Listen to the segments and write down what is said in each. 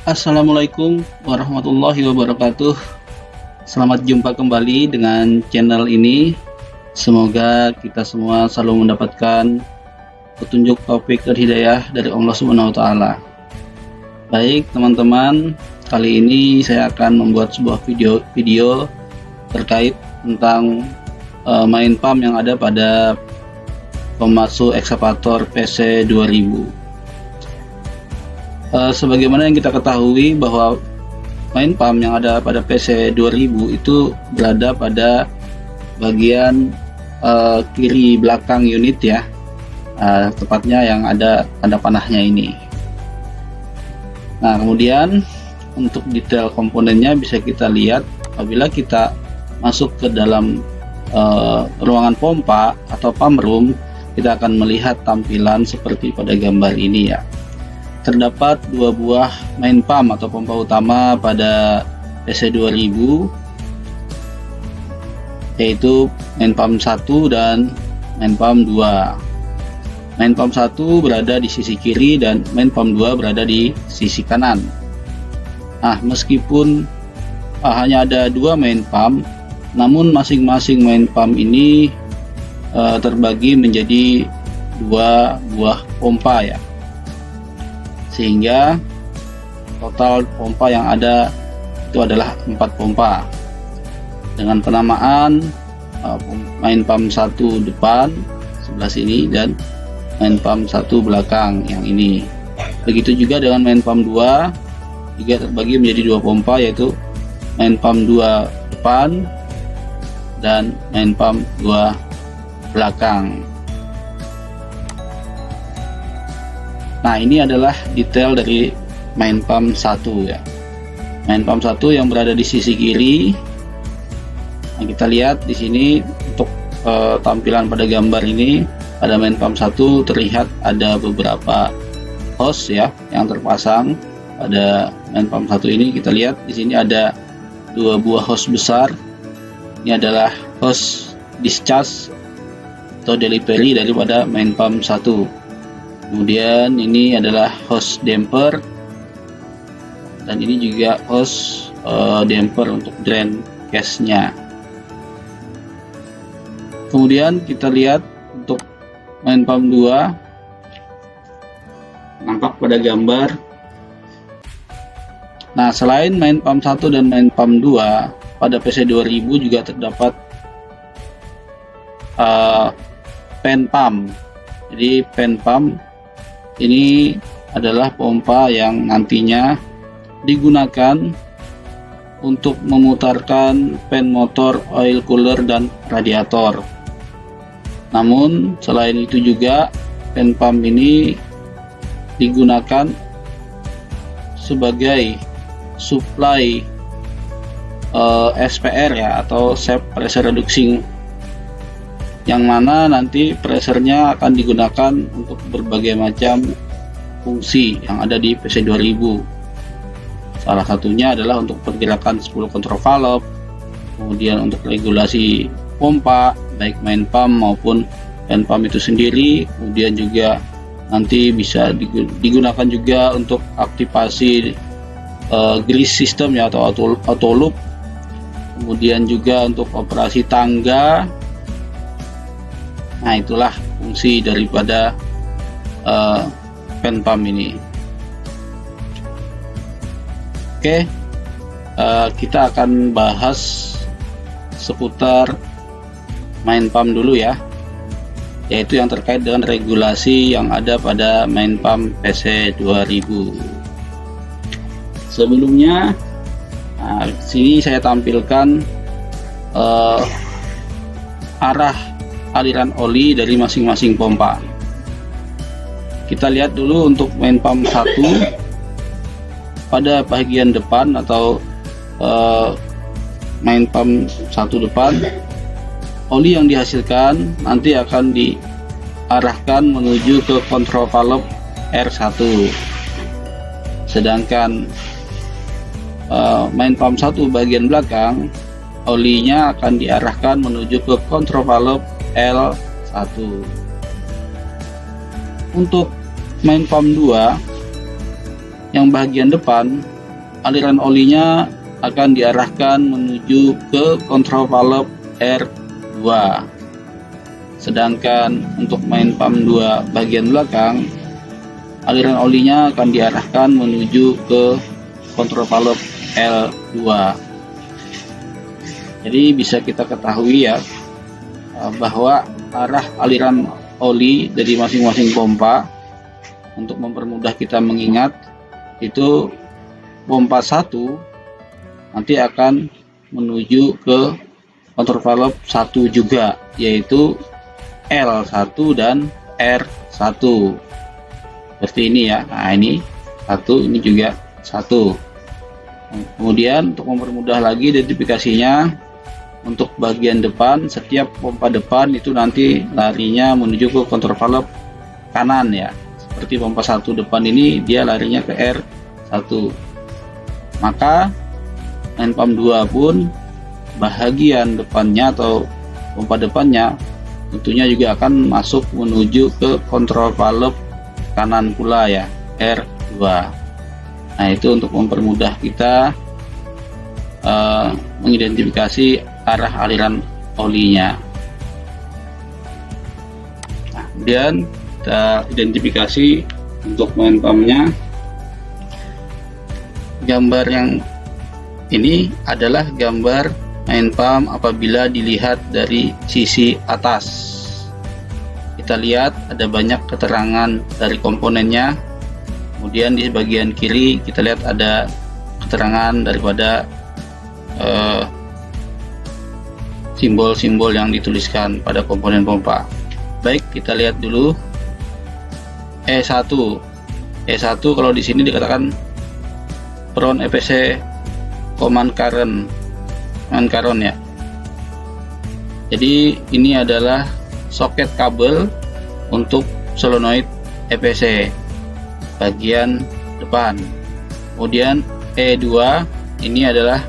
Assalamualaikum warahmatullahi wabarakatuh. Selamat jumpa kembali dengan channel ini. Semoga kita semua selalu mendapatkan petunjuk taufik dan hidayah dari Allah Subhanahu wa taala. Baik, teman-teman, kali ini saya akan membuat sebuah video terkait tentang main pump yang ada pada Komatsu Excavator PC 2000. Sebagaimana yang kita ketahui bahwa main pump yang ada pada PC 2000 itu berada pada bagian kiri belakang unit ya, tepatnya yang ada tanda panahnya ini. Nah, kemudian untuk detail komponennya bisa kita lihat apabila kita masuk ke dalam ruangan pompa atau pump room, kita akan melihat tampilan seperti pada gambar ini ya. Terdapat dua buah main pump atau pompa utama pada PC 2000, yaitu main pump 1 dan main pump 2. Main pump 1 berada di sisi kiri dan main pump 2 berada di sisi kanan. Nah, meskipun hanya ada dua main pump, namun masing-masing main pump ini terbagi menjadi dua buah pompa ya, sehingga total pompa yang ada itu adalah 4 pompa dengan penamaan main pump 1 depan sebelah sini dan main pump 1 belakang yang ini. Begitu juga dengan main pump 2 juga terbagi menjadi 2 pompa, yaitu main pump 2 depan dan main pump 2 belakang. Nah, ini adalah detail dari main pump 1 ya. Main pump 1 yang berada di sisi kiri. Nah, kita lihat di sini untuk tampilan pada gambar ini, pada main pump 1 terlihat ada beberapa hose ya yang terpasang pada main pump 1 ini. Kita lihat di sini ada dua buah hose besar. Ini adalah hose discharge atau delivery daripada main pump 1. Kemudian ini adalah hose damper, dan ini juga hose damper untuk drain case-nya. Kemudian kita lihat untuk main pump 2, nampak pada gambar. Nah, selain main pump 1 dan main pump 2, pada PC 2000 juga terdapat pen pump. Jadi pen pump ini adalah pompa yang nantinya digunakan untuk memutarkan pen motor, oil cooler, dan radiator. Namun selain itu juga pen pump ini digunakan sebagai supply SPR ya, atau shaft pressure reducing, yang mana nanti pressernya akan digunakan untuk berbagai macam fungsi yang ada di PC 2000. Salah satunya adalah untuk pergerakan 10 control valve, kemudian untuk regulasi pompa baik main pump maupun pen pump itu sendiri. Kemudian juga nanti bisa digunakan juga untuk aktivasi grease system ya, atau auto loop. Kemudian juga untuk operasi tangga. Nah, itulah fungsi daripada pen pump ini. Oke, kita akan bahas seputar main pump dulu ya, yaitu yang terkait dengan regulasi yang ada pada main pump PC 2000. Sebelumnya, sini saya tampilkan arah aliran oli dari masing-masing pompa. Kita lihat dulu untuk main pump 1, pada bagian depan atau main pump 1 depan, oli yang dihasilkan nanti akan diarahkan menuju ke kontrol valve R1. Sedangkan main pump 1 bagian belakang, olinya akan diarahkan menuju ke kontrol valve L1. Untuk main pump 2 yang bagian depan, aliran olinya akan diarahkan menuju ke kontrol valve R2. Sedangkan untuk main pump 2 bagian belakang, aliran olinya akan diarahkan menuju ke kontrol valve L2. Jadi bisa kita ketahui ya, bahwa arah aliran oli dari masing-masing pompa, untuk mempermudah kita mengingat, itu pompa 1 nanti akan menuju ke kontrol valve 1 juga, yaitu L1 dan R1 seperti ini ya. Nah, ini 1, ini juga 1. Kemudian untuk mempermudah lagi identifikasinya, untuk bagian depan, setiap pompa depan itu nanti larinya menuju ke kontrol valve kanan ya. Seperti pompa 1 depan ini dia larinya ke R1. Maka main pump 2 pun bahagian depannya atau pompa depannya tentunya juga akan masuk menuju ke kontrol valve kanan pula ya, R2. Nah, itu untuk mempermudah kita mengidentifikasi arah aliran olinya. Nah, kemudian kita identifikasi untuk main pumpnya. Gambar yang ini adalah gambar main pump apabila dilihat dari sisi atas. Kita lihat ada banyak keterangan dari komponennya. Kemudian di bagian kiri kita lihat ada keterangan daripada simbol-simbol yang dituliskan pada komponen pompa. Baik, kita lihat dulu E1. E1 kalau di sini dikatakan front EPC command current ya. Jadi ini adalah soket kabel untuk solenoid EPC bagian depan. Kemudian E2 ini adalah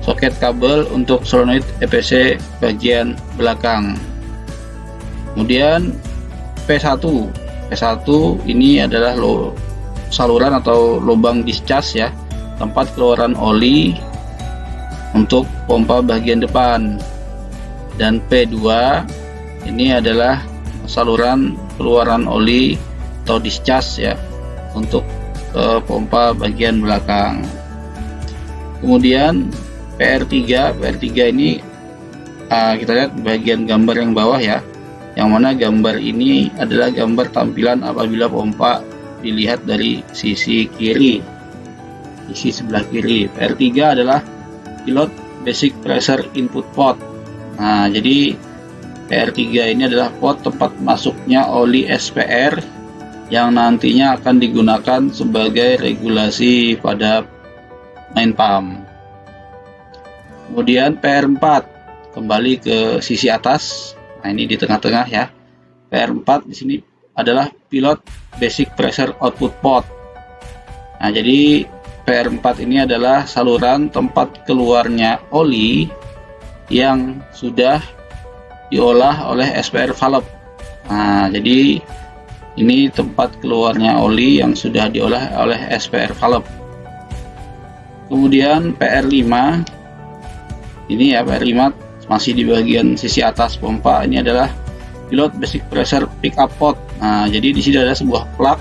soket kabel untuk solenoid EPC bagian belakang. Kemudian P1 ini adalah saluran atau lubang discharge ya, tempat keluaran oli untuk pompa bagian depan. Dan P2 ini adalah saluran keluaran oli atau discharge ya, untuk pompa bagian belakang. Kemudian PR3 ini kita lihat bagian gambar yang bawah ya, yang mana gambar ini adalah gambar tampilan apabila pompa dilihat dari sisi kiri, sisi sebelah kiri. PR3 adalah pilot basic pressure input port. Nah, jadi PR3 ini adalah port tempat masuknya oli SPR yang nantinya akan digunakan sebagai regulasi pada main pump. Kemudian PR4 kembali ke sisi atas. Nah, ini di tengah-tengah ya. PR4 di sini adalah pilot basic pressure output port. Nah, jadi PR4 ini adalah saluran tempat keluarnya oli yang sudah diolah oleh SPR valve. Nah, jadi ini tempat keluarnya oli yang sudah diolah oleh SPR valve. Kemudian PR5 ini ya, PR5 masih di bagian sisi atas pompa. Ini adalah pilot basic pressure pickup port. Nah, jadi di sini ada sebuah plug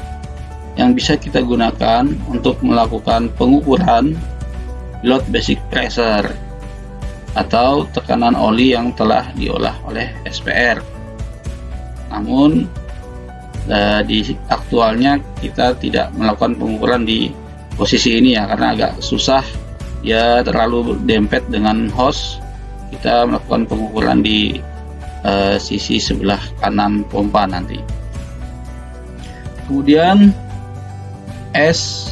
yang bisa kita gunakan untuk melakukan pengukuran pilot basic pressure atau tekanan oli yang telah diolah oleh SPR. Namun di aktualnya kita tidak melakukan pengukuran di posisi ini ya, karena agak susah, ya terlalu dempet dengan hose. Kita melakukan pengukuran di sisi sebelah kanan pompa nanti. Kemudian S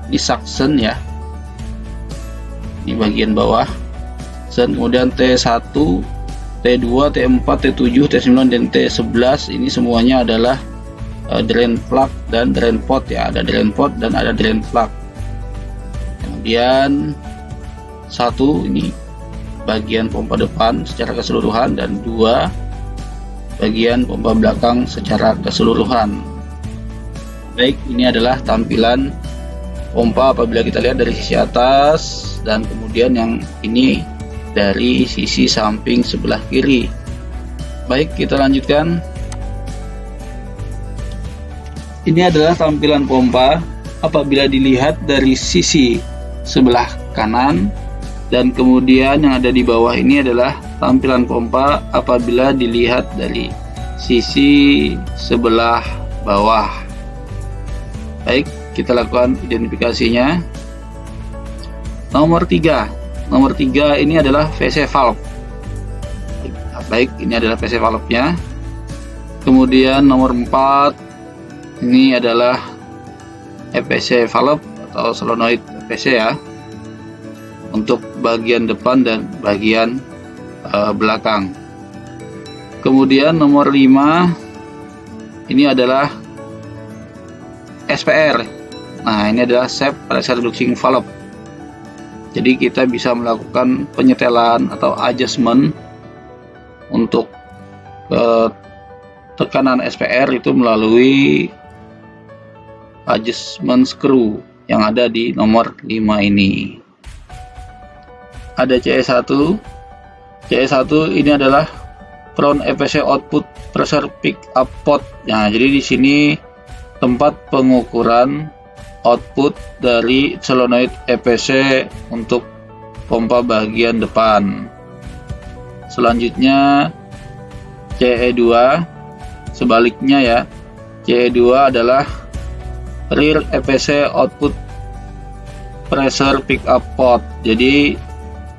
di suction ya, di bagian bawah. Kemudian T1, T2, T4, T7, T9 dan T11 ini semuanya adalah drain plug dan drain pot ya, ada drain pot dan ada drain plug. Kemudian 1 ini bagian pompa depan secara keseluruhan, dan 2 bagian pompa belakang secara keseluruhan. Baik, ini adalah tampilan pompa apabila kita lihat dari sisi atas, dan kemudian yang ini dari sisi samping sebelah kiri. Baik, kita lanjutkan. Ini adalah tampilan pompa apabila dilihat dari sisi sebelah kanan, dan kemudian yang ada di bawah ini adalah tampilan pompa apabila dilihat dari sisi sebelah bawah. Baik, kita lakukan identifikasinya. Nomor 3 ini adalah VC valve. Baik, ini adalah VC valve-nya. Kemudian nomor 4 ini adalah EPC valve atau solenoid EPC ya, untuk bagian depan dan bagian belakang. Kemudian nomor 5 ini adalah SPR. Nah, ini adalah Shaft Pressure Reducing Valve. Jadi kita bisa melakukan penyetelan atau adjustment untuk tekanan SPR itu melalui adjustment screw yang ada di nomor 5 ini. Ada CE1. CE1 ini adalah front EPC output pressure pick up pot. Nah, jadi di sini tempat pengukuran output dari solenoid EPC untuk pompa bagian depan. Selanjutnya CE2, sebaliknya ya. CE2 adalah rear EPC output pressure pick up pot. Jadi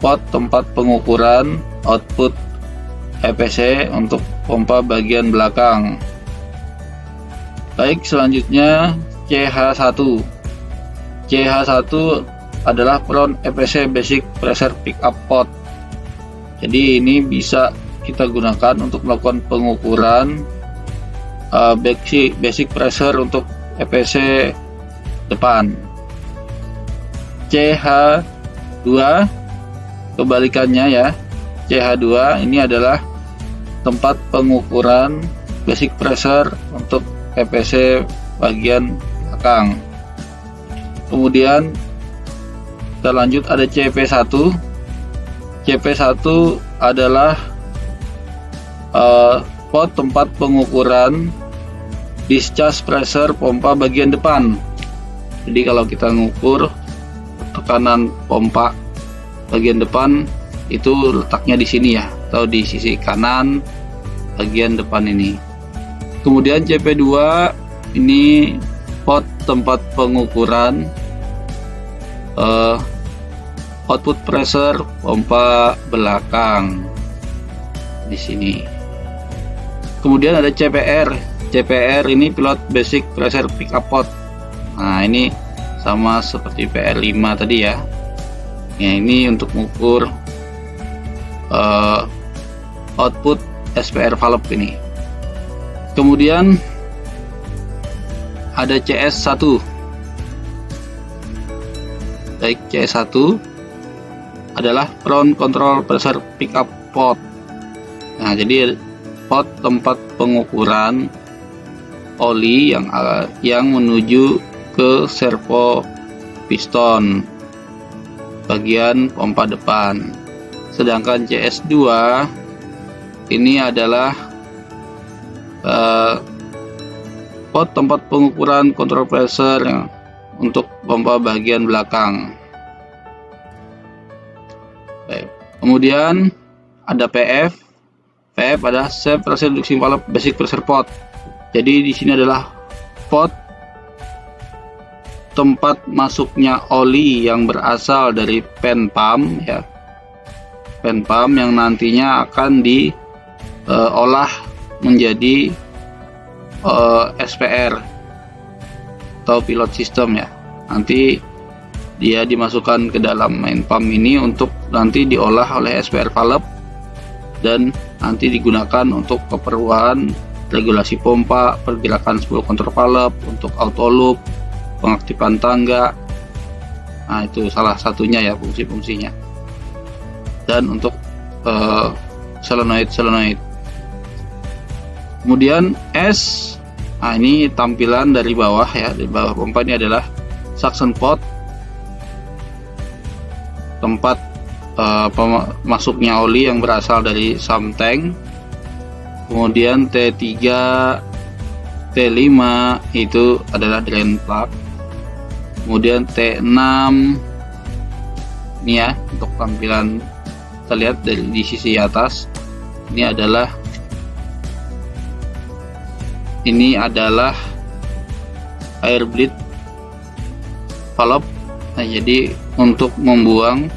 pot tempat pengukuran output EPC untuk pompa bagian belakang. Baik, selanjutnya CH1. CH1 adalah front EPC basic pressure pick up pot. Jadi ini bisa kita gunakan untuk melakukan pengukuran basic pressure untuk EPC depan. CH2 kebalikannya ya. CH2 ini adalah tempat pengukuran basic pressure untuk EPC bagian belakang. Kemudian kita lanjut, ada CP1. CP1 adalah pot tempat pengukuran discharge pressure pompa bagian depan. Jadi kalau kita ngukur tekanan pompa bagian depan itu letaknya di sini ya, atau di sisi kanan bagian depan ini. Kemudian CP2 ini pot tempat pengukuran output pressure pompa belakang di sini. Kemudian ada CPR. CPR ini pilot basic pressure pick up pot. Nah, ini sama seperti PR5 tadi ya. Ya, ini untuk mengukur output SPR valve ini. Kemudian ada CS1. Baik, CS1 adalah front control pressure pick up pot. Nah, jadi pot tempat pengukuran oli yang menuju ke servo piston bagian pompa depan. Sedangkan CS2 ini adalah pot tempat pengukuran kontrol pressure untuk pompa bagian belakang. Baik. Kemudian ada PF. PF adalah Shaft Pressure Reducing Valve Basic Pressure Pot. Jadi di sini adalah pot tempat masuknya oli yang berasal dari pen pump ya. Pen pump yang nantinya akan diolah menjadi SPR atau pilot system ya. Nanti dia dimasukkan ke dalam main pump ini untuk nanti diolah oleh SPR valve dan nanti digunakan untuk keperluan regulasi pompa, pergerakan spool kontrol valve, untuk auto loop, pengaktifan tangga. Nah, itu salah satunya ya fungsi-fungsinya. Dan untuk solenoid. Kemudian S. Nah, ini tampilan dari bawah ya, dari bawah pompa ini adalah suction pot, tempat masuknya oli yang berasal dari sump tank. Kemudian T3, T5 itu adalah drain plug. Kemudian T6 ini ya, untuk tampilan kita lihat dari di sisi atas, ini adalah air bleed valve. Nah, jadi untuk membuang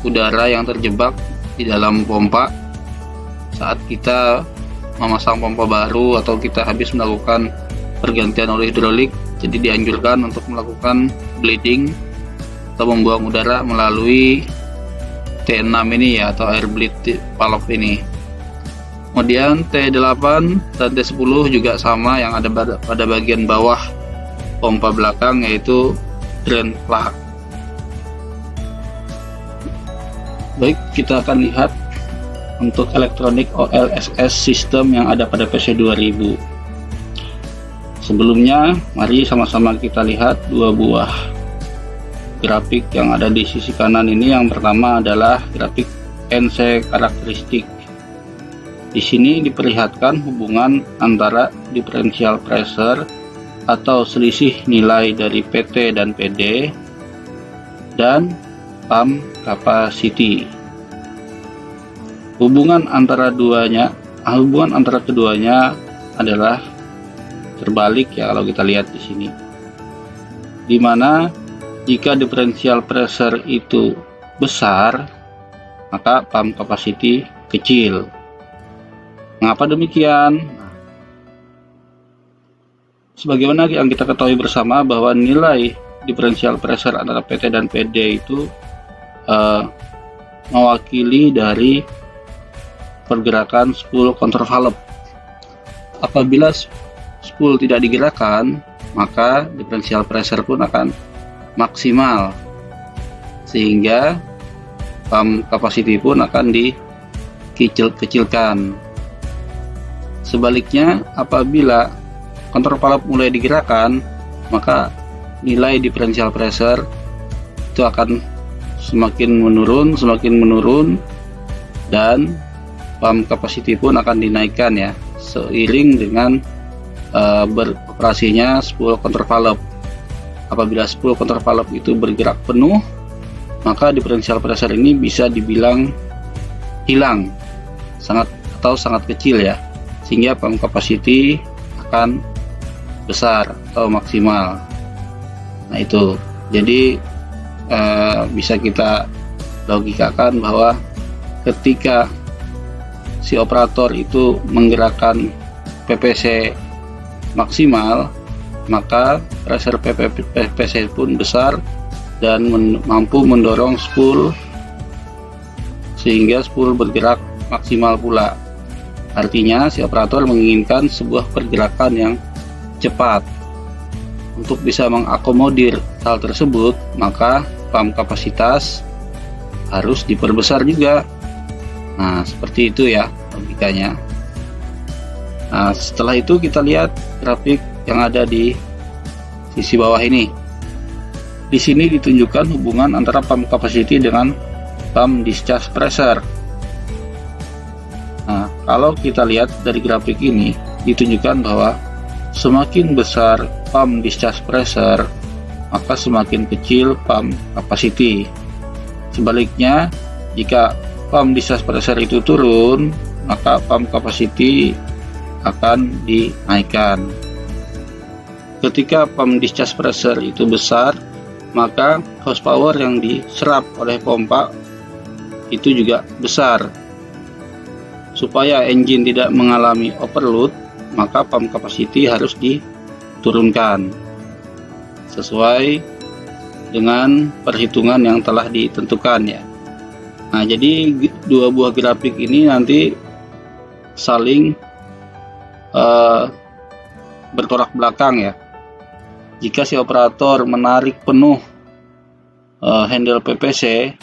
udara yang terjebak di dalam pompa saat kita memasang pompa baru atau kita habis melakukan pergantian oli hidrolik. Jadi dianjurkan untuk melakukan bleeding atau membuang udara melalui T6 ini ya, atau air bleed valve ini. Kemudian T8 dan T10 juga sama, yang ada pada bagian bawah pompa belakang, yaitu drain plug. Baik, kita akan lihat untuk elektronik OLSS sistem yang ada pada PC 2000. Sebelumnya, mari sama-sama kita lihat dua buah grafik yang ada di sisi kanan ini. Yang pertama adalah grafik NC karakteristik. Di sini diperlihatkan hubungan antara differential pressure atau selisih nilai dari PT dan PD dan pump capacity. Hubungan antara keduanya adalah terbalik ya, kalau kita lihat di sini. Di mana jika differential pressure itu besar, maka pump capacity kecil. Mengapa demikian? Sebagaimana yang kita ketahui bersama bahwa nilai differential pressure antara PT dan PD itu mewakili dari pergerakan spool control valve. Apabila spool tidak digerakkan, maka differential pressure pun akan maksimal, sehingga pump capacity pun akan dikecilkan. Sebaliknya, apabila control valve mulai digerakkan, maka nilai differential pressure itu akan semakin menurun, dan pump capacity pun akan dinaikkan ya, seiring dengan beroperasinya spool control valve. Apabila spool control valve itu bergerak penuh, maka differential pressure ini bisa dibilang hilang, sangat kecil ya, sehingga pump capacity akan besar atau maksimal. Nah itu, jadi bisa kita logikakan bahwa ketika si operator itu menggerakkan PPC maksimal, maka pressure PPC pun besar dan mampu mendorong spool sehingga spool bergerak maksimal pula. Artinya si operator menginginkan sebuah pergerakan yang cepat. Untuk bisa mengakomodir hal tersebut, maka pump kapasitas harus diperbesar juga. Nah, seperti itu ya logikanya. Nah, setelah itu kita lihat grafik yang ada di sisi bawah ini. Di sini ditunjukkan hubungan antara pump capacity dengan pump discharge pressure. Nah, kalau kita lihat dari grafik ini, ditunjukkan bahwa semakin besar pump discharge pressure, maka semakin kecil pump capacity. Sebaliknya, jika pump discharge pressure itu turun, maka pump capacity akan dinaikkan. Ketika pump discharge pressure itu besar, maka horsepower yang diserap oleh pompa itu juga besar. Supaya engine tidak mengalami overload, maka pump capacity harus diturunkan sesuai dengan perhitungan yang telah ditentukan ya. Nah, jadi dua buah grafik ini nanti saling bertolak belakang ya. Jika si operator menarik penuh handle PPC,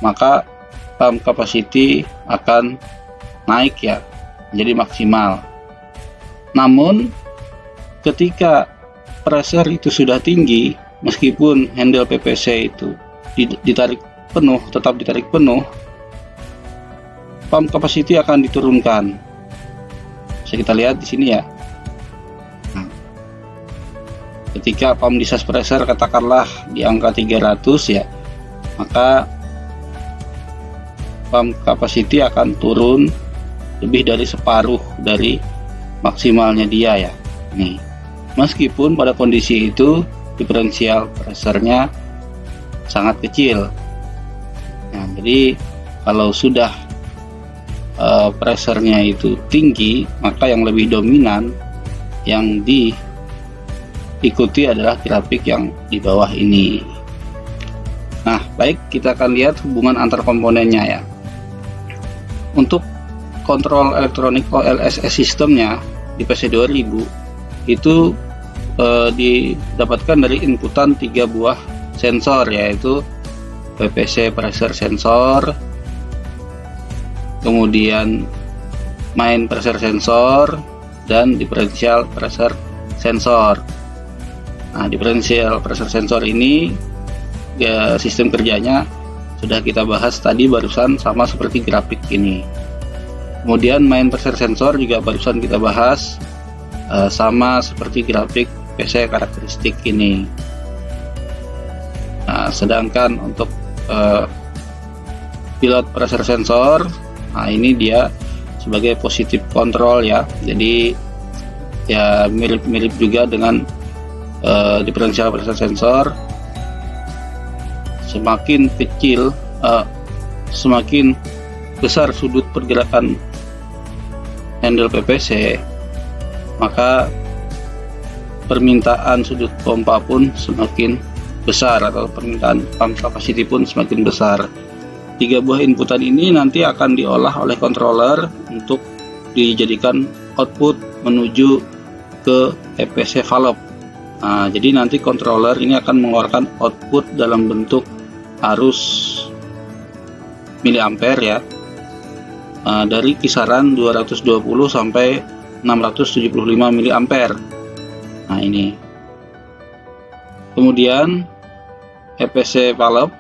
maka pump capacity akan naik ya, jadi maksimal. Namun ketika pressure itu sudah tinggi, meskipun handle PPC itu ditarik penuh, tetap ditarik penuh, pump capacity akan diturunkan. Bisa kita lihat di sini ya. Nah, ketika pump discharge pressure katakanlah di angka 300 ya, maka pump capacity akan turun lebih dari separuh dari maksimalnya dia ya. Nih, meskipun pada kondisi itu diferensial pressure-nya sangat kecil. Nah, jadi kalau sudah pressure-nya itu tinggi, maka yang lebih dominan yang diikuti adalah grafik yang di bawah ini. Nah, baik, kita akan lihat hubungan antar komponennya ya. Untuk kontrol elektronik OLSS sistemnya di PC2000 itu didapatkan dari inputan 3 buah sensor, yaitu PPC pressure sensor, kemudian main pressure sensor, dan differential pressure sensor. Nah, differential pressure sensor ini ya, sistem kerjanya sudah kita bahas tadi barusan sama seperti grafik ini. Kemudian main pressure sensor juga barusan kita bahas sama seperti grafik PC karakteristik ini. Nah, sedangkan untuk pilot pressure sensor, nah ini dia sebagai positive control ya. Jadi ya mirip-mirip juga dengan differential pressure sensor. Semakin kecil, semakin besar sudut pergerakan handle PPC, maka permintaan sudut pompa pun semakin besar, atau permintaan pump capacity pun semakin besar. 3 buah inputan ini nanti akan diolah oleh controller untuk dijadikan output menuju ke EPC valve. Nah, jadi nanti controller ini akan mengeluarkan output dalam bentuk arus miliampere ya, dari kisaran 220 sampai 675 miliampere. Nah, ini. Kemudian EPC valve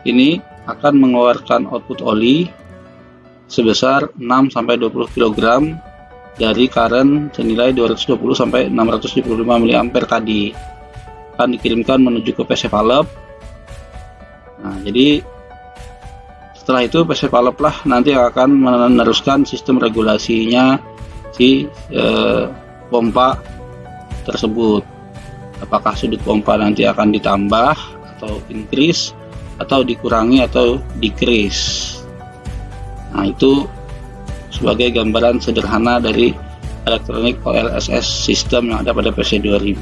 ini akan mengeluarkan output oli sebesar 6 sampai 20 kg dari current senilai 220 sampai 675 miliampere tadi, akan dikirimkan menuju ke PC valve. Nah, jadi setelah itu PC valve lah nanti akan meneruskan sistem regulasinya si pompa tersebut. Apakah sudut pompa nanti akan ditambah atau increase, atau dikurangi atau decrease. Nah, itu sebagai gambaran sederhana dari elektronik OLSS sistem yang ada pada PC2000.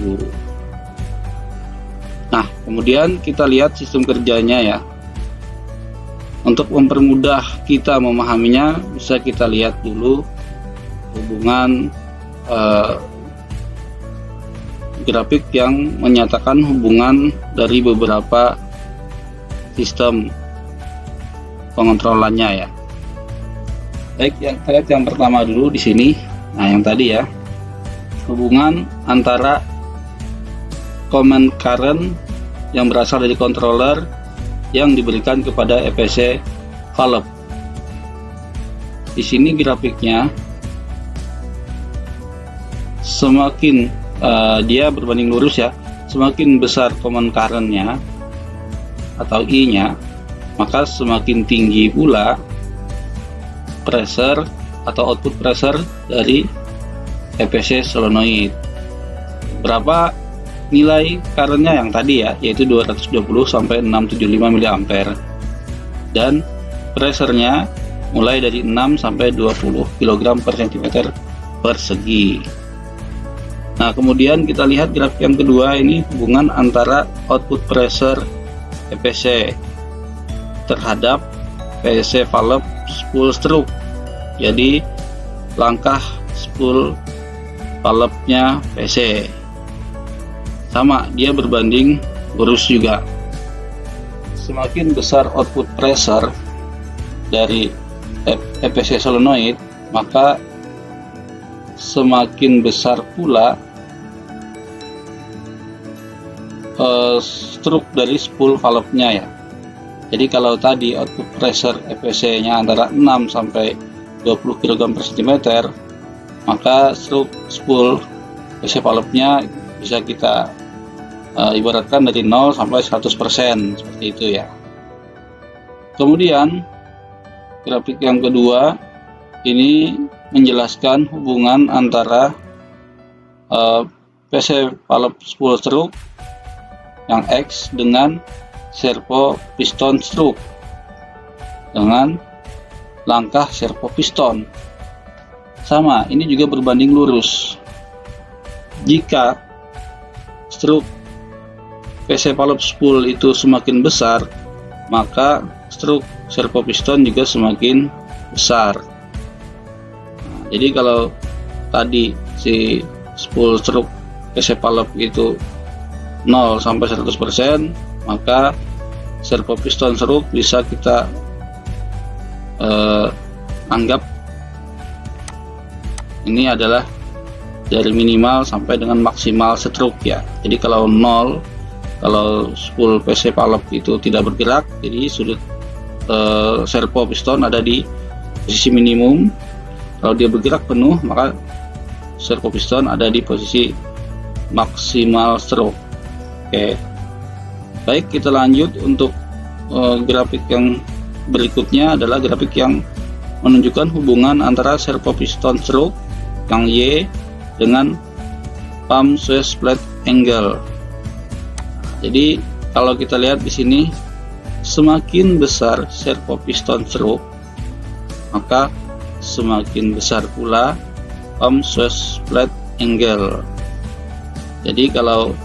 Nah, kemudian kita lihat sistem kerjanya ya. Untuk mempermudah kita memahaminya, bisa kita lihat dulu hubungan grafik yang menyatakan hubungan dari beberapa sistem pengontrolannya ya. Baik, kita lihat yang pertama dulu di sini. Nah, yang tadi ya, hubungan antara command current yang berasal dari controller yang diberikan kepada EPC valve. Di sini grafiknya semakin dia berbanding lurus ya, semakin besar command current-nya atau I-nya, maka semakin tinggi pula pressure atau output pressure dari EPC solenoid. Berapa nilai current-nya yang tadi ya, yaitu 220 sampai 675 mA, dan pressure-nya mulai dari 6 sampai 20 kg per cm persegi. Nah, kemudian kita lihat grafik yang kedua, ini hubungan antara output pressure EPC terhadap PC valve spool stroke. Jadi langkah spool valve-nya PC sama, dia berbanding lurus juga. Semakin besar output pressure dari EPC solenoid, maka semakin besar pula stroke dari spool valve-nya ya. Jadi kalau tadi output pressure EPC-nya antara 6 sampai 20 kg per cm, maka stroke spool EPC valve-nya bisa kita ibaratkan dari 0 sampai 100%, seperti itu ya. Kemudian grafik yang kedua ini menjelaskan hubungan antara PC valve spool stroke yang X dengan servo piston stroke dengan langkah servo piston. Sama, ini juga berbanding lurus. Jika stroke PC valve spool itu semakin besar, maka stroke servo piston juga semakin besar. Nah, jadi kalau tadi si spool stroke PC valve itu 0 sampai 100%, maka servo piston stroke bisa kita anggap ini adalah dari minimal sampai dengan maksimal stroke ya. Jadi kalau 0, kalau spool PC valve itu tidak bergerak, jadi sudut servo piston ada di posisi minimum. Kalau dia bergerak penuh, maka servo piston ada di posisi maksimal stroke. Oke, baik, kita lanjut untuk grafik yang berikutnya adalah grafik yang menunjukkan hubungan antara servo piston stroke yang Y dengan pump switch plate angle. Jadi kalau kita lihat di sini, semakin besar servo piston stroke, maka semakin besar pula pump switch plate angle. Jadi kalau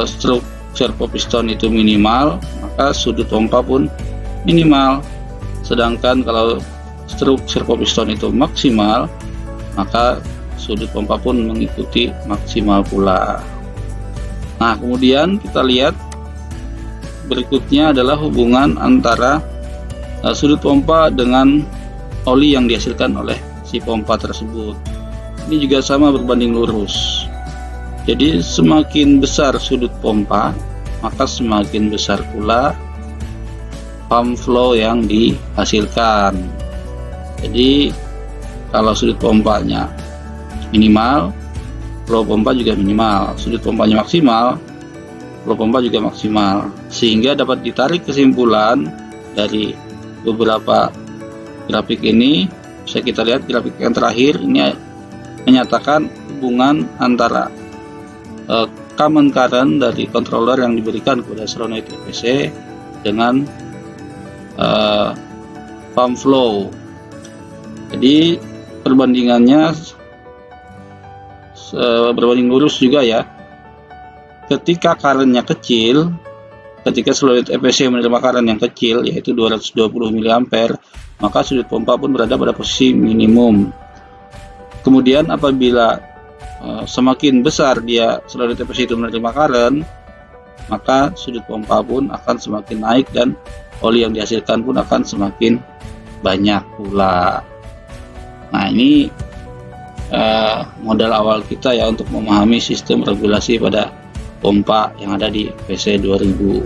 stroke servo piston itu minimal, maka sudut pompa pun minimal. Sedangkan kalau stroke servo piston itu maksimal, maka sudut pompa pun mengikuti maksimal pula. Nah, kemudian kita lihat berikutnya adalah hubungan antara sudut pompa dengan oli yang dihasilkan oleh si pompa tersebut. Ini juga sama, berbanding lurus. Jadi semakin besar sudut pompa, maka semakin besar pula pump flow yang dihasilkan. Jadi kalau sudut pompanya minimal, flow pompa juga minimal. Sudut pompanya maksimal, flow pompa juga maksimal. Sehingga dapat ditarik kesimpulan dari beberapa grafik ini. Bisa kita lihat grafik yang terakhir ini menyatakan hubungan antara common current dari controller yang diberikan kepada solenoid EPC dengan pump flow. Jadi perbandingannya berbanding lurus juga ya. Ketika currentnya kecil, ketika solenoid EPC menerima current yang kecil yaitu 220 mA, maka sudut pompa pun berada pada posisi minimum. Kemudian apabila semakin besar dia solenoid EPC itu menerima current, maka sudut pompa pun akan semakin naik dan oli yang dihasilkan pun akan semakin banyak pula. Nah, ini modal awal kita ya untuk memahami sistem regulasi pada pompa yang ada di EPC 2000.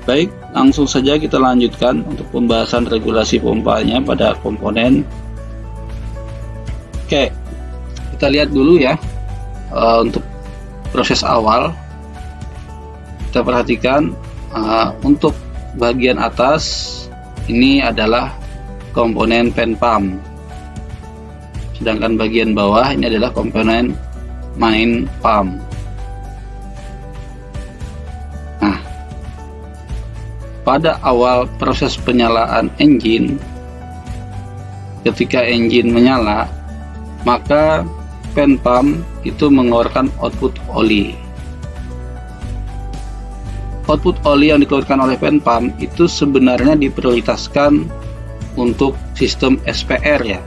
Baik, langsung saja kita lanjutkan untuk pembahasan regulasi pompanya pada komponen. Oke, kita lihat dulu ya untuk proses awal. Kita perhatikan untuk bagian atas ini adalah komponen fan pump, sedangkan bagian bawah ini adalah komponen main pump. Nah, pada awal proses penyalaan engine, ketika engine menyala, maka fan pump itu mengeluarkan output oli. Output oli yang dikeluarkan oleh fan pump itu sebenarnya diprioritaskan untuk sistem SPR ya.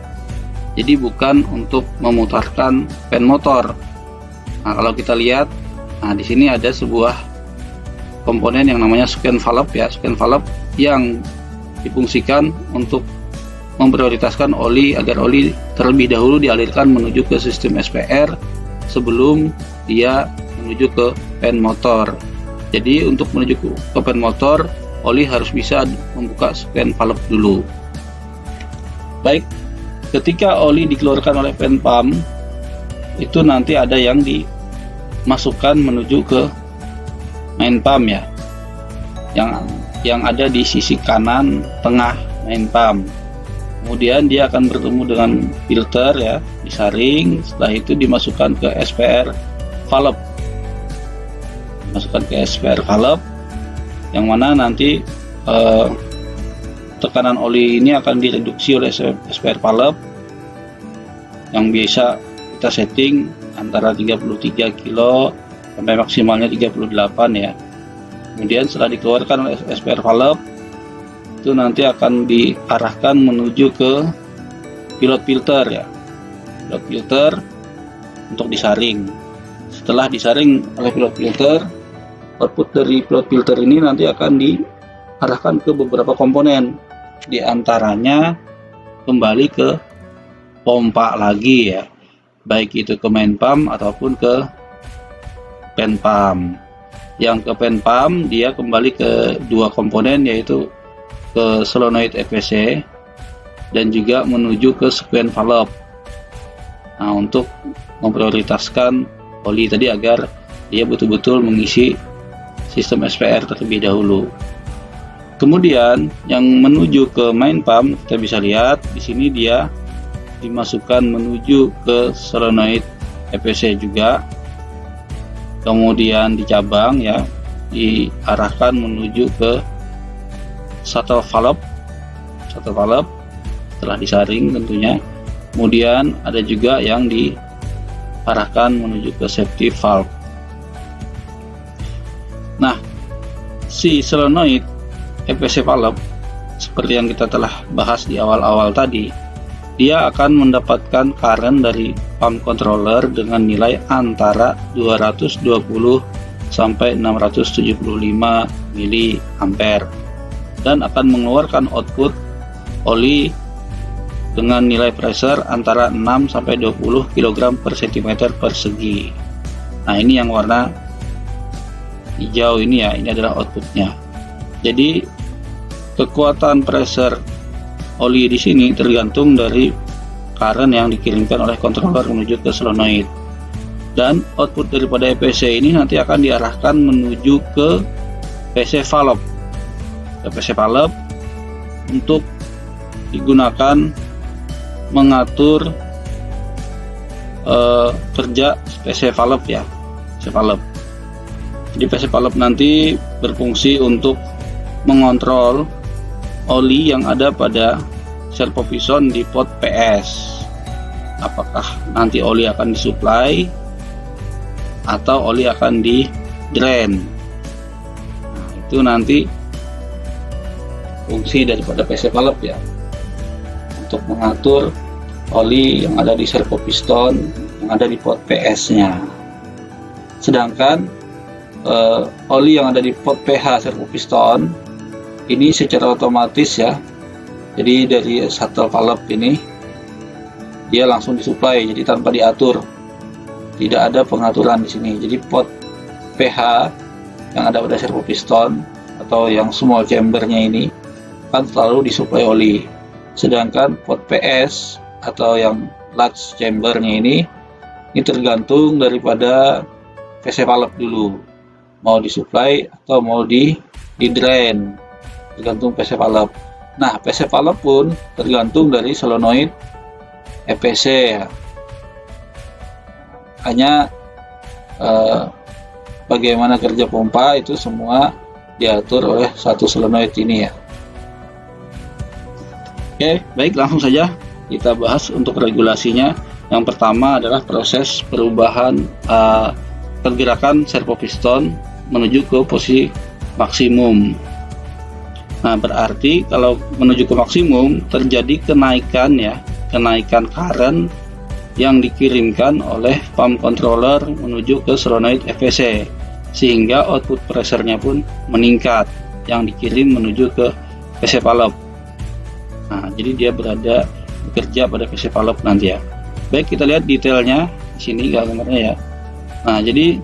Jadi bukan untuk memutarkan fan motor. Nah, kalau kita lihat, nah di sini ada sebuah komponen yang namanya scan valve ya, scan valve yang difungsikan untuk memprioritaskan oli agar oli terlebih dahulu dialirkan menuju ke sistem SPR sebelum dia menuju ke fan motor. Jadi untuk menuju ke fan motor, oli harus bisa membuka fan valve dulu. Baik, ketika oli dikeluarkan oleh fan pump, itu nanti ada yang dimasukkan menuju ke main pump ya, yang ada di sisi kanan tengah main pump. Kemudian dia akan bertemu dengan filter ya, disaring. Setelah itu dimasukkan ke SPR valve, yang mana nanti tekanan oli ini akan direduksi oleh SPR valve yang biasa kita setting antara 33 kilo sampai maksimalnya 38 ya. Kemudian setelah dikeluarkan oleh SPR valve, itu nanti akan diarahkan menuju ke pilot filter ya, pilot filter untuk disaring. Setelah disaring oleh pilot filter, output dari pilot filter ini nanti akan diarahkan ke beberapa komponen, diantaranya kembali ke pompa lagi ya, baik itu ke main pump ataupun ke fan pump. Yang ke fan pump dia kembali ke dua komponen, yaitu ke solenoid FPC dan juga menuju ke squent valve. Nah, untuk memprioritaskan oli tadi agar dia betul-betul mengisi sistem SPR terlebih dahulu. Kemudian yang menuju ke main pump, kita bisa lihat di sini dia dimasukkan menuju ke solenoid FPC juga. Kemudian dicabang ya, diarahkan menuju ke shuttle valve setelah disaring tentunya. Kemudian ada juga yang diarahkan menuju ke safety valve. Nah, si solenoid FPC valve seperti yang kita telah bahas di awal-awal tadi, dia akan mendapatkan current dari pump controller dengan nilai antara 220 sampai 675 mA dan akan mengeluarkan output oli dengan nilai pressure antara 6 sampai 20 kg per cm persegi. Nah, ini yang warna hijau ini ya, ini adalah outputnya. Jadi kekuatan pressure oli di sini tergantung dari current yang dikirimkan oleh controller menuju ke solenoid, dan output daripada EPC ini nanti akan diarahkan menuju ke PC valve, untuk digunakan mengatur kerja PC valve ya, PC valve. Jadi PC valve nanti berfungsi untuk mengontrol oli yang ada pada servo piston di pot PS. Apakah nanti oli akan disuplai atau oli akan di drain. Nah, itu nanti fungsi daripada PC valve ya, untuk mengatur oli yang ada di servo piston yang ada di pot PS-nya. Sedangkan oli yang ada di pot PH servo piston ini secara otomatis ya, jadi dari shuttle valve ini dia langsung disuplai, jadi tanpa diatur, tidak ada pengaturan di sini. Jadi pot PH yang ada pada servo piston atau yang small chambernya ini kan selalu disuplai oli, sedangkan pot PS atau yang large chambernya ini tergantung daripada PC valve dulu, mau disuplai atau mau di drain, tergantung PC valve. Nah, PC valve pun tergantung dari solenoid EPC ya. Hanya bagaimana kerja pompa itu semua diatur oleh satu solenoid ini ya. Oke, baik, langsung saja kita bahas untuk regulasinya. Yang pertama adalah proses perubahan pergerakan servo piston menuju ke posisi maksimum. Nah, berarti kalau menuju ke maksimum terjadi kenaikan ya, kenaikan current yang dikirimkan oleh pump controller menuju ke solenoid FPC, sehingga output pressure-nya pun meningkat yang dikirim menuju ke PC valve. Nah, jadi dia bekerja pada PC valve nanti ya. Baik, kita lihat detailnya di sini gambarnya ya. Nah, jadi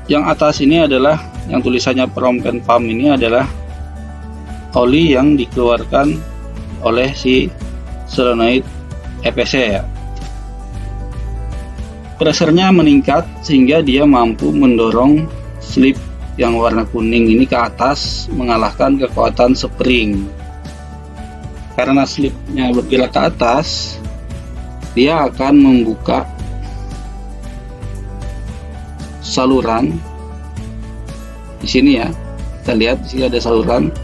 Yang atas ini adalah yang tulisannya prompt and pump, ini adalah oli yang dikeluarkan oleh si solenoid EPC ya. Pressure-nya meningkat sehingga dia mampu mendorong slip yang warna kuning ini ke atas, mengalahkan kekuatan spring. Karena slipnya bergerak ke atas, dia akan membuka saluran di sini ya. Kita lihat di sini ada saluran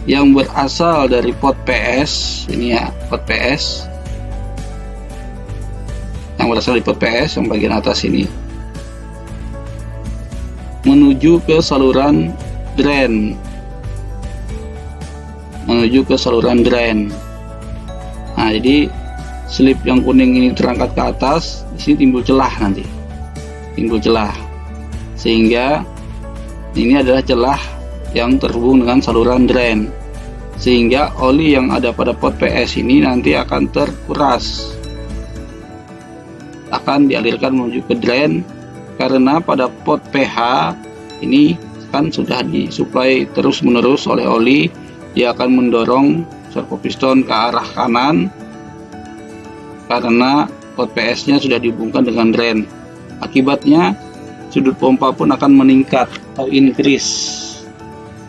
yang berasal dari pot PS ini ya, pot PS yang berasal dari pot PS yang bagian atas ini menuju ke saluran drain, Nah, jadi slip yang kuning ini terangkat ke atas, di sini timbul celah sehingga ini adalah celah yang terhubung dengan saluran drain, sehingga oli yang ada pada pot PS ini nanti akan terkuras, akan dialirkan menuju ke drain, karena pada pot PH ini kan sudah disuplai terus menerus oleh oli, dia akan mendorong servo piston ke arah kanan karena pot PS nya sudah dihubungkan dengan drain. Akibatnya sudut pompa pun akan meningkat atau increase,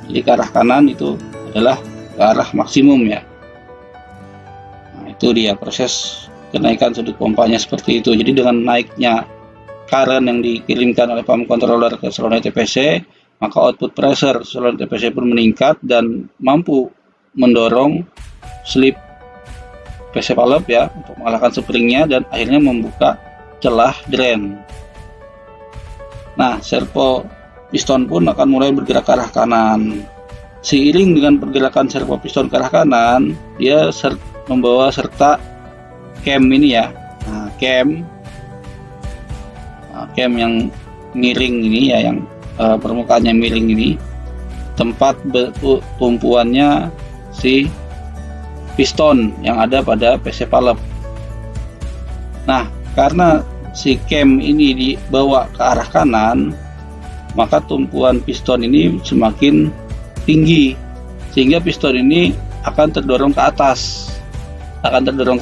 jadi ke arah kanan itu adalah ke arah maksimum ya. Nah, itu dia proses kenaikan sudut pompanya seperti itu. Jadi dengan naiknya current yang dikirimkan oleh pump controller ke solenoid EPC, maka output pressure solenoid EPC pun meningkat dan mampu mendorong slip PC valve ya untuk mengalahkan springnya dan akhirnya membuka celah drain. Nah, servo piston pun akan mulai bergerak ke arah kanan. Seiring dengan pergerakan servo piston ke arah kanan, dia membawa serta cam ini ya. Nah, cam yang miring ini ya, yang permukaannya miring ini, tempat tumpuannya si piston yang ada pada PC valve. Nah, karena si cam ini dibawa ke arah kanan, maka tumpuan piston ini semakin tinggi, sehingga piston ini akan terdorong ke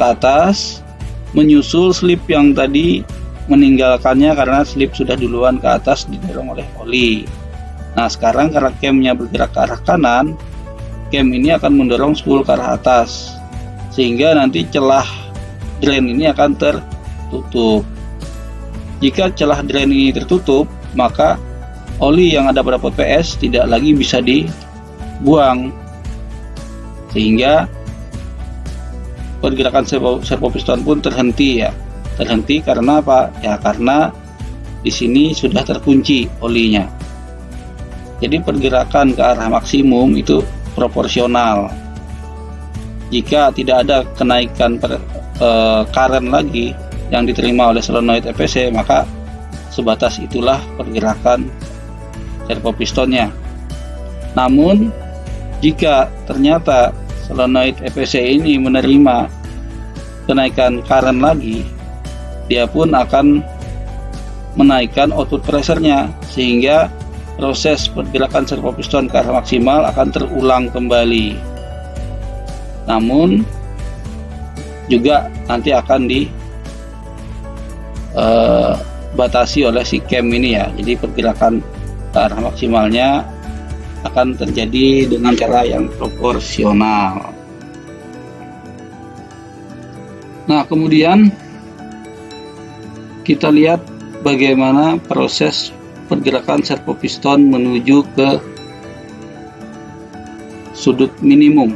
atas, menyusul slip yang tadi meninggalkannya karena slip sudah duluan ke atas didorong oleh oli. Nah, sekarang karena camnya bergerak ke arah kanan, cam ini akan mendorong spool ke arah atas, sehingga nanti celah drain ini akan tertutup. Jika celah drain ini tertutup, maka oli yang ada pada pot PS tidak lagi bisa dibuang, sehingga pergerakan servo piston pun terhenti ya. Terhenti karena apa? Ya karena di sini sudah terkunci olinya. Jadi pergerakan ke arah maksimum itu proporsional. Jika tidak ada kenaikan current lagi yang diterima oleh solenoid EPC, maka sebatas itulah pergerakan servo pistonnya. Namun jika ternyata solenoid EPC ini menerima kenaikan current lagi, dia pun akan menaikkan output pressure-nya, sehingga proses pergerakan servo piston ke arah maksimal akan terulang kembali. Namun juga nanti akan dibatasi oleh si cam ini ya. Jadi pergerakan ke arah maksimalnya akan terjadi dengan cara yang proporsional. Nah, kemudian kita lihat bagaimana proses pergerakan servo piston menuju ke sudut minimum.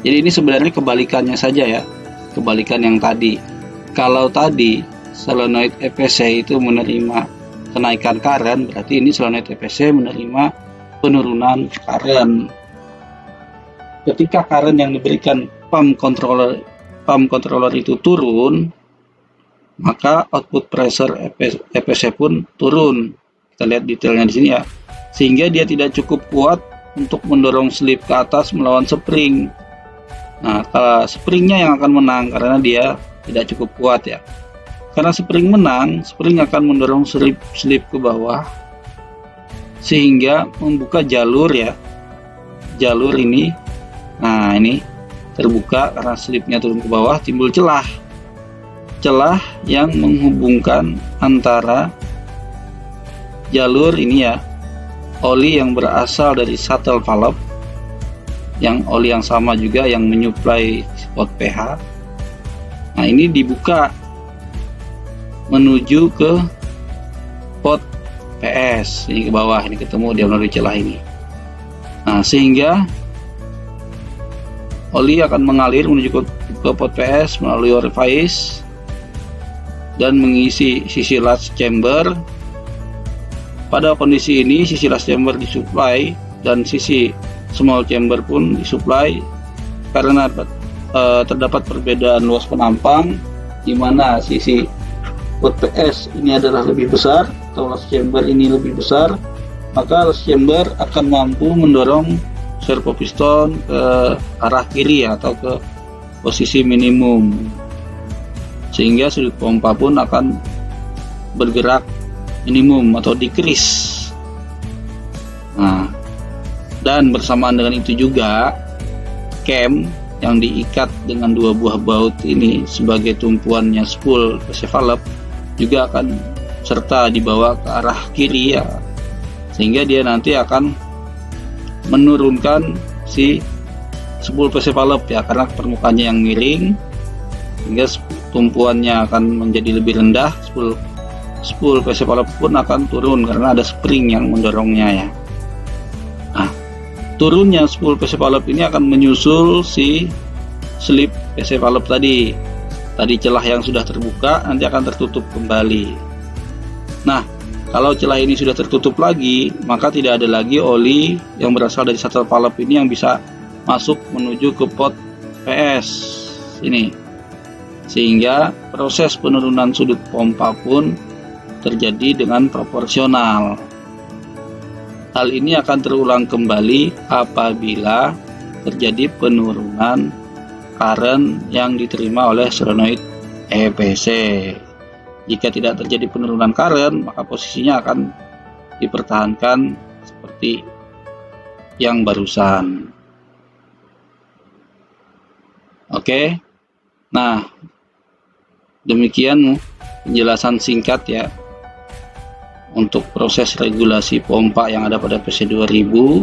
Jadi ini sebenarnya kebalikannya saja ya, kebalikan yang tadi. Kalau tadi solenoid EPC itu menerima kenaikan current, berarti ini solenoid EPC menerima penurunan current. Ketika current yang diberikan pump controller itu turun, maka output pressure EPC pun turun. Kita lihat detailnya di sini ya, sehingga dia tidak cukup kuat untuk mendorong slip ke atas melawan spring. Nah, springnya yang akan menang karena dia tidak cukup kuat ya. Karena spring menang, spring akan mendorong slip ke bawah sehingga membuka jalur ya. Jalur ini, nah ini terbuka karena slipnya turun ke bawah, timbul celah yang menghubungkan antara jalur ini ya, oli yang berasal dari shuttle valve, yang oli yang sama juga yang menyuplai pot pH. Nah ini dibuka menuju ke pot PS, ini ke bawah, ini ketemu dia melalui celah ini. Nah sehingga oli akan mengalir menuju ke pot PS melalui orifice dan mengisi sisi large chamber. Pada kondisi ini sisi large chamber disuplai dan sisi small chamber pun disuplai karena terdapat perbedaan luas penampang, di mana sisi pot PS ini adalah lebih besar atau large chamber ini lebih besar, maka large chamber akan mampu mendorong servo piston ke arah kiri atau ke posisi minimum, sehingga sudut pompa pun akan bergerak minimum atau decrease. Nah, dan bersamaan dengan itu juga cam yang diikat dengan dua buah baut ini sebagai tumpuannya spool PC valve juga akan serta dibawa ke arah kiri ya, sehingga dia nanti akan menurunkan si spool PC valve ya, karena permukaannya yang miring sehingga tumpuannya akan menjadi lebih rendah. Spool PC valve pun akan turun karena ada spring yang mendorongnya ya. Nah, turunnya spool PC valve ini akan menyusul si slip PC valve tadi celah yang sudah terbuka nanti akan tertutup kembali. Nah, kalau celah ini sudah tertutup lagi, maka tidak ada lagi oli yang berasal dari shuttle valve ini yang bisa masuk menuju ke pot PS ini, sehingga proses penurunan sudut pompa pun terjadi dengan proporsional. Hal ini akan terulang kembali apabila terjadi penurunan current yang diterima oleh solenoid EPC. Jika tidak terjadi penurunan current, maka posisinya akan dipertahankan seperti yang barusan. Oke. Nah, demikian penjelasan singkat ya untuk proses regulasi pompa yang ada pada PC 2000.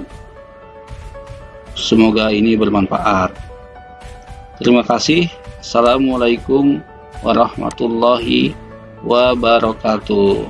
Semoga ini bermanfaat. Terima kasih. Assalamualaikum warahmatullahi wabarakatuh.